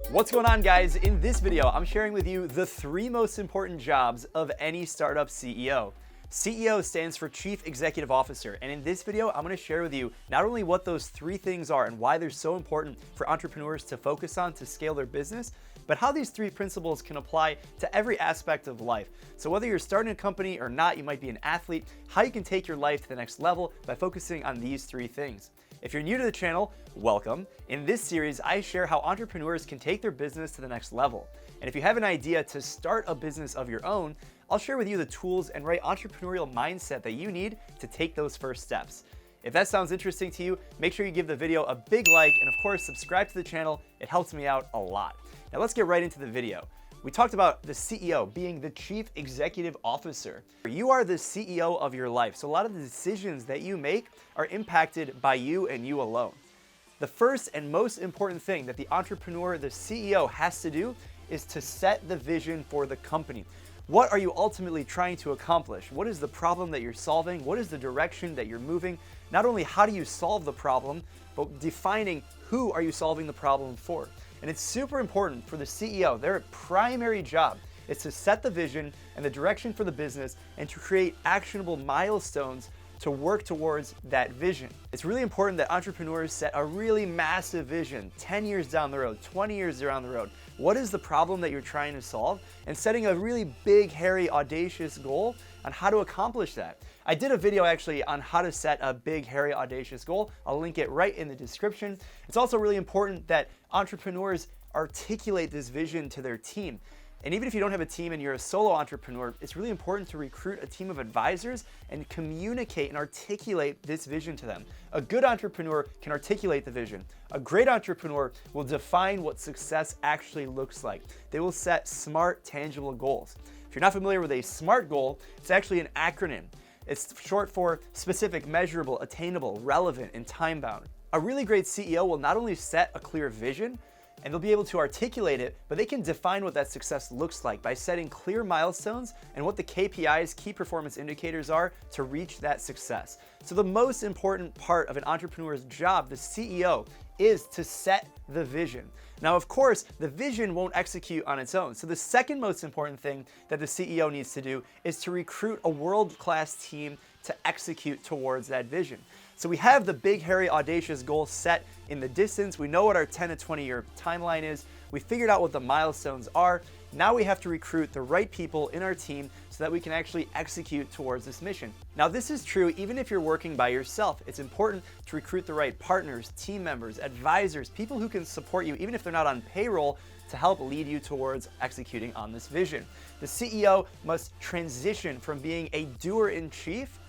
What's going on, guys? In this video, I'm sharing with you the 3 most important jobs of any startup CEO. CEO stands for Chief Executive Officer, and in this video, I'm going to share with you not only what those 3 things are and why they're so important for entrepreneurs to focus on to scale their business, but how these 3 principles can apply to every aspect of life. So whether you're starting a company or not, you might be an athlete, how you can take your life to the next level by focusing on these 3 things. If you're new to the channel, welcome. In this series, I share how entrepreneurs can take their business to the next level. And if you have an idea to start a business of your own, I'll share with you the tools and right entrepreneurial mindset that you need to take those first steps. If that sounds interesting to you, make sure you give the video a big like and of course subscribe to the channel. It helps me out a lot. Now let's get right into the video. We talked about the CEO being the Chief Executive Officer. You are the CEO of your life, so a lot of the decisions that you make are impacted by you and you alone. The first and most important thing that the entrepreneur, the CEO, has to do is to set the vision for the company. What are you ultimately trying to accomplish? What is the problem that you're solving? What is the direction that you're moving? Not only how do you solve the problem, but defining who are you solving the problem for. And it's super important for the CEO. Their primary job is to set the vision and the direction for the business and to create actionable milestones to work towards that vision. It's really important that entrepreneurs set a really massive vision 10 years down the road, 20 years down the road. What is the problem that you're trying to solve? And setting a really big, hairy, audacious goal on how to accomplish that. I did a video actually on how to set a big, hairy, audacious goal. I'll link it right in the description. It's also really important that entrepreneurs articulate this vision to their team. And even if you don't have a team and you're a solo entrepreneur, it's really important to recruit a team of advisors and communicate and articulate this vision to them. A good entrepreneur can articulate the vision. A great entrepreneur will define what success actually looks like. They will set smart, tangible goals. If you're not familiar with a SMART goal, it's actually an acronym. It's short for specific, measurable, attainable, relevant, and time-bound. A really great CEO will not only set a clear vision, and they'll be able to articulate it, but they can define what that success looks like by setting clear milestones and what the KPIs, key performance indicators, are to reach that success. So the most important part of an entrepreneur's job, the CEO, is to set the vision. Now, of course, the vision won't execute on its own. So the second most important thing that the CEO needs to do is to recruit a world-class team to execute towards that vision. So we have the big, hairy, audacious goal set in the distance. We know what our 10 to 20 year timeline is. We figured out what the milestones are. Now we have to recruit the right people in our team so that we can actually execute towards this mission. Now, this is true even if you're working by yourself. It's important to recruit the right partners, team members, advisors, people who can support you even if they're not on payroll, to help lead you towards executing on this vision. The CEO must transition from being a doer-in-chief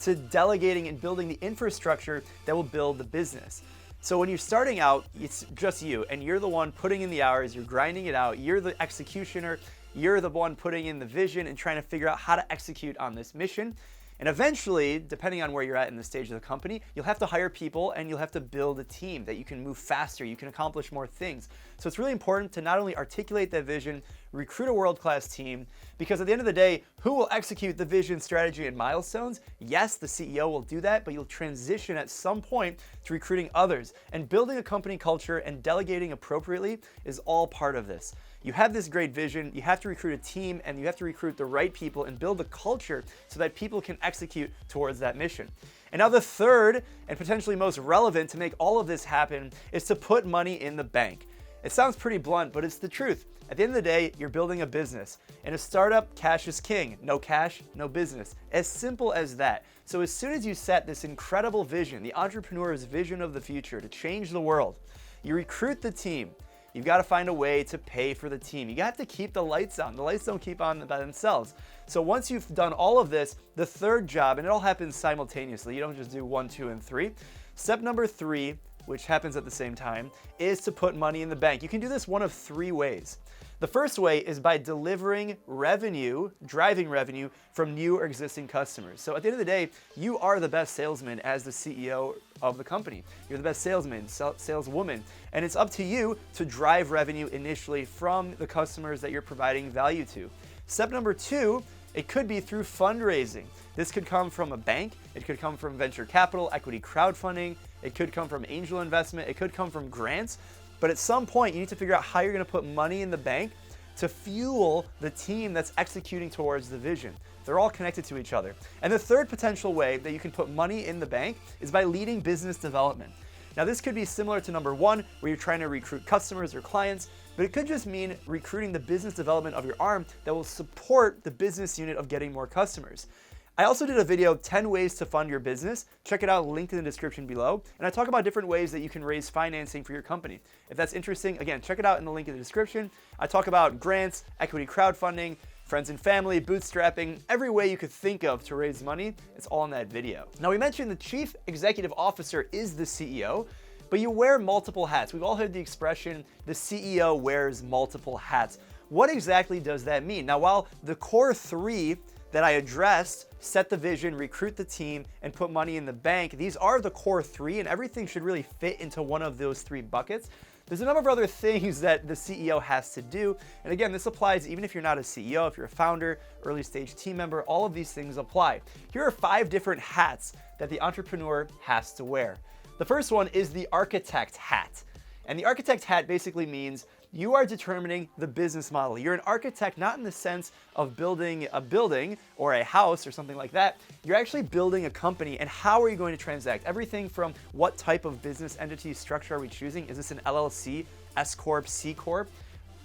to delegating and building the infrastructure that will build the business. So when you're starting out, it's just you, and you're the one putting in the hours, you're grinding it out, you're the executioner, you're the one putting in the vision and trying to figure out how to execute on this mission. And eventually, depending on where you're at in the stage of the company, you'll have to hire people and you'll have to build a team that you can move faster, you can accomplish more things. So it's really important to not only articulate that vision, recruit a world-class team, because at the end of the day, who will execute the vision, strategy, and milestones? Yes, the CEO will do that, but you'll transition at some point to recruiting others. And building a company culture and delegating appropriately is all part of this. You have this great vision, you have to recruit a team, and you have to recruit the right people and build the culture so that people can execute towards that mission. And now the third and potentially most relevant to make all of this happen is to put money in the bank. It sounds pretty blunt, but it's the truth. At the end of the day, you're building a business. In a startup, cash is king. No cash, no business. As simple as that. So as soon as you set this incredible vision, the entrepreneur's vision of the future to change the world, you recruit the team. You've got to find a way to pay for the team. You got to keep the lights on. The lights don't keep on by themselves. So once you've done all of this, the third job, and it all happens simultaneously. You don't just do 1, 2, and 3. Step number 3, which happens at the same time, is to put money in the bank. You can do this one of 3 ways. The first way is by delivering revenue, driving revenue from new or existing customers. So at the end of the day, you are the best salesman as the CEO of the company. You're the best salesman, saleswoman, and it's up to you to drive revenue initially from the customers that you're providing value to. Step number 2, it could be through fundraising. This could come from a bank, it could come from venture capital, equity crowdfunding, it could come from angel investment, it could come from grants. But at some point, you need to figure out how you're going to put money in the bank to fuel the team that's executing towards the vision. They're all connected to each other. And the third potential way that you can put money in the bank is by leading business development. Now, this could be similar to number one, where you're trying to recruit customers or clients, but it could just mean recruiting the business development of your arm that will support the business unit of getting more customers. I also did a video, 10 ways to fund your business. Check it out, linked in the description below. And I talk about different ways that you can raise financing for your company. If that's interesting, again, check it out in the link in the description. I talk about grants, equity crowdfunding, friends and family, bootstrapping, every way you could think of to raise money. It's all in that video. Now, we mentioned the chief executive officer is the CEO, but you wear multiple hats. We've all heard the expression, the CEO wears multiple hats. What exactly does that mean? Now, while the core three that I addressed, set the vision, recruit the team, and put money in the bank, these are the core three, and everything should really fit into one of those three buckets. There's a number of other things that the CEO has to do. And again, this applies even if you're not a CEO, if you're a founder, early stage team member, all of these things apply. Here are 5 different hats that the entrepreneur has to wear. The first one is the architect hat. And the architect hat basically means you are determining the business model. You're an architect, not in the sense of building a building or a house or something like that. You're actually building a company, and how are you going to transact? Everything from what type of business entity structure are we choosing? Is this an LLC, S Corp, C Corp?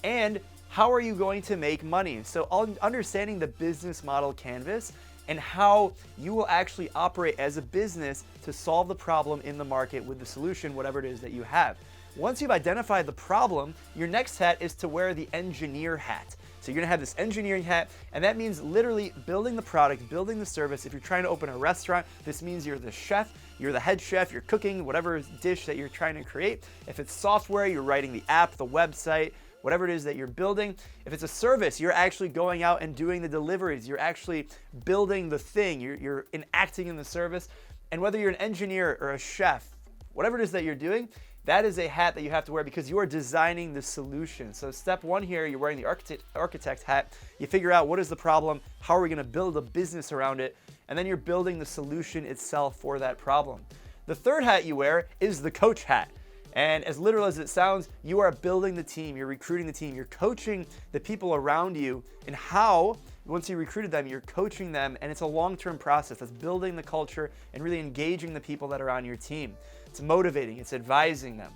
And how are you going to make money? So understanding the business model canvas and how you will actually operate as a business to solve the problem in the market with the solution, whatever it is that you have. Once you've identified the problem, your next hat is to wear the engineer hat. So you're gonna have this engineering hat, and that means literally building the product, building the service. If you're trying to open a restaurant, this means you're the chef, you're the head chef, you're cooking whatever dish that you're trying to create. If it's software, you're writing the app, the website, whatever it is that you're building. If it's a service, you're actually going out and doing the deliveries. You're actually building the thing. You're enacting in the service. And whether you're an engineer or a chef, whatever it is that you're doing, that is a hat that you have to wear because you are designing the solution. So step one here, you're wearing the architect hat. You figure out what is the problem, how are we gonna build a business around it, and then you're building the solution itself for that problem. The third hat you wear is the coach hat. And as literal as it sounds, you are building the team, you're recruiting the team, you're coaching the people around you, and how, once you recruited them, you're coaching them, and it's a long-term process that's building the culture and really engaging the people that are on your team. It's motivating, it's advising them.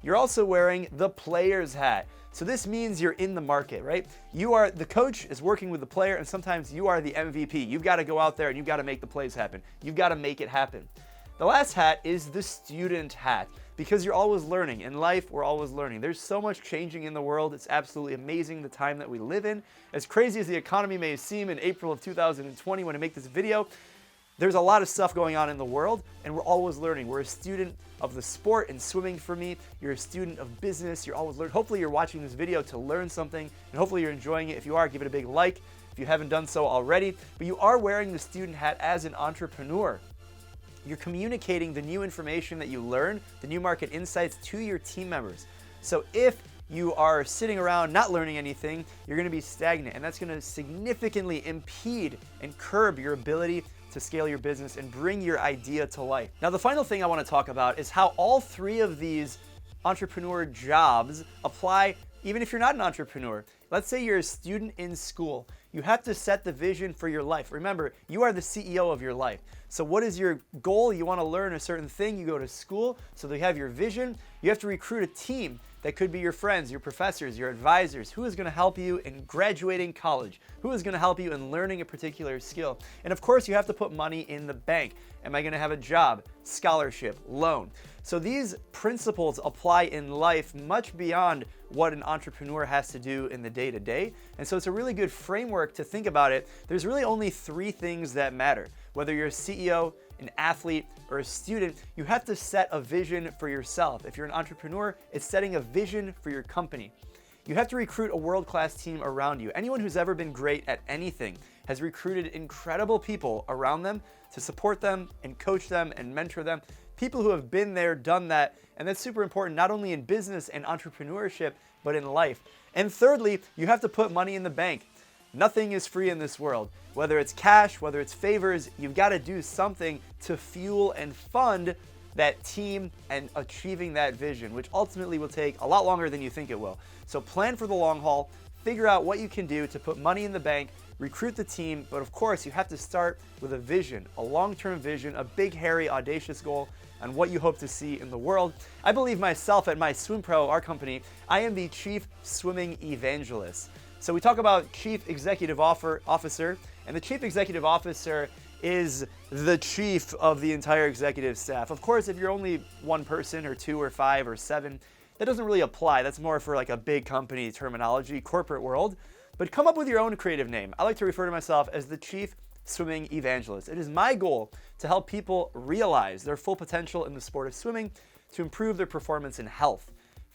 You're also wearing the player's hat. So this means you're in the market, right? The coach is working with the player, and sometimes you are the MVP. You've got to go out there and you've got to make the plays happen. You've got to make it happen. The last hat is the student hat, because you're always learning. In life, we're always learning. There's so much changing in the world. It's absolutely amazing the time that we live in. As crazy as the economy may seem in April of 2020 when I make this video, there's a lot of stuff going on in the world, and we're always learning. We're a student of the sport and swimming for me. You're a student of business. You're always learning. Hopefully you're watching this video to learn something, and hopefully you're enjoying it. If you are, give it a big like if you haven't done so already. But you are wearing the student hat as an entrepreneur. You're communicating the new information that you learn, the new market insights to your team members. So if you are sitting around not learning anything, you're gonna be stagnant, and that's gonna significantly impede and curb your ability to scale your business and bring your idea to life. Now, the final thing I wanna talk about is how all 3 of these entrepreneur jobs apply even if you're not an entrepreneur. Let's say you're a student in school. You have to set the vision for your life. Remember, you are the CEO of your life. So what is your goal? You want to learn a certain thing. You go to school, so they have your vision. You have to recruit a team that could be your friends, your professors, your advisors. Who is going to help you in graduating college? Who is going to help you in learning a particular skill? And of course, you have to put money in the bank. Am I going to have a job, scholarship, loan? So these principles apply in life much beyond what an entrepreneur has to do in the day-to-day. And so it's a really good framework to think about it. There's really only 3 things that matter. Whether you're a CEO, an athlete, or a student, you have to set a vision for yourself. If you're an entrepreneur, it's setting a vision for your company. You have to recruit a world-class team around you. Anyone who's ever been great at anything has recruited incredible people around them to support them and coach them and mentor them. People who have been there, done that, and that's super important not only in business and entrepreneurship, but in life. And thirdly, you have to put money in the bank. Nothing is free in this world. Whether it's cash, whether it's favors, you've got to do something to fuel and fund that team and achieving that vision, which ultimately will take a lot longer than you think it will. So plan for the long haul, figure out what you can do to put money in the bank, recruit the team, but of course you have to start with a vision, a long-term vision, a big, hairy, audacious goal on what you hope to see in the world. I believe myself at my Swim Pro, our company, I am the chief swimming evangelist. So we talk about chief executive officer, and the chief executive officer is the chief of the entire executive staff. Of course, if you're only one person or two or five or seven, that doesn't really apply. That's more for like a big company terminology, corporate world. But come up with your own creative name. I like to refer to myself as the chief swimming evangelist. It is my goal to help people realize their full potential in the sport of swimming to improve their performance and health.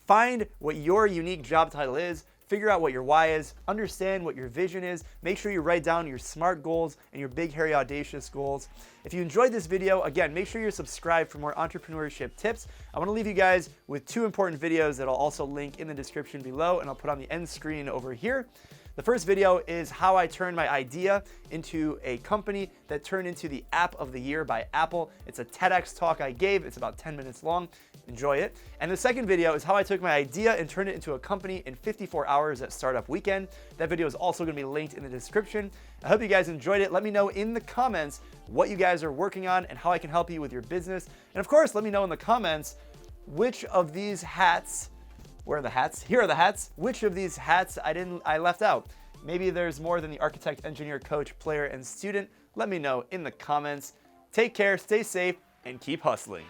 Find what your unique job title is, figure out what your why is, understand what your vision is, make sure you write down your SMART goals and your big, hairy, audacious goals. If you enjoyed this video, again, make sure you're subscribed for more entrepreneurship tips. I want to leave you guys with two important videos that I'll also link in the description below and I'll put on the end screen over here. The first video is how I turned my idea into a company that turned into the App of the Year by Apple. It's a TEDx talk I gave. It's about 10 minutes long. Enjoy it. And the second video is how I took my idea and turned it into a company in 54 hours at Startup Weekend. That video is also going to be linked in the description. I hope you guys enjoyed it. Let me know in the comments what you guys are working on and how I can help you with your business. And of course, let me know in the comments which of these hats, where are the hats? Here are the hats. Which of these hats I left out? Maybe there's more than the architect, engineer, coach, player, and student. Let me know in the comments. Take care, stay safe, and keep hustling.